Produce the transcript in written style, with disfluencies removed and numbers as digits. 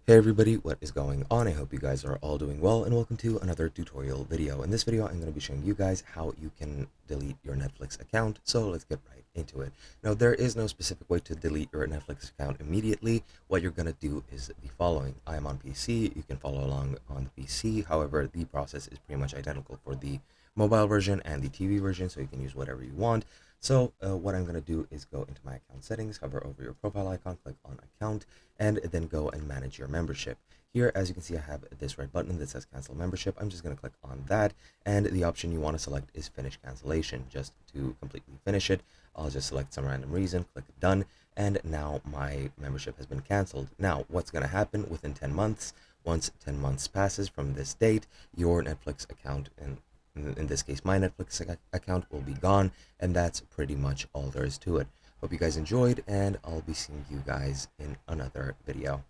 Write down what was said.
Hey everybody, what is going on? I hope you guys are all doing well and welcome to another tutorial video. In this video, I'm going to be showing you guys how you can delete your Netflix account. So let's get right into it. Now, there is no specific way to delete your Netflix account immediately. What you're going to do is the following. I am on PC. You can follow along on the PC. However, the process is pretty much identical for the mobile version and the TV version, so you can use whatever you want. So what I'm going to do is go into my account settings, hover over your profile icon, click on account, and then go and manage your membership. Here, as you can see, I have this red button that says cancel membership. I'm just going to click on that, and the option you want to select is finish cancellation. Just to completely finish it, I'll just select some random reason, click done, and now my membership has been canceled. Now, what's going to happen within 10 months? Once 10 months passes from this date, your Netflix account, and in this case my Netflix account, will be gone, and that's pretty much all there is to it. Hope you guys enjoyed, and I'll be seeing you guys in another video.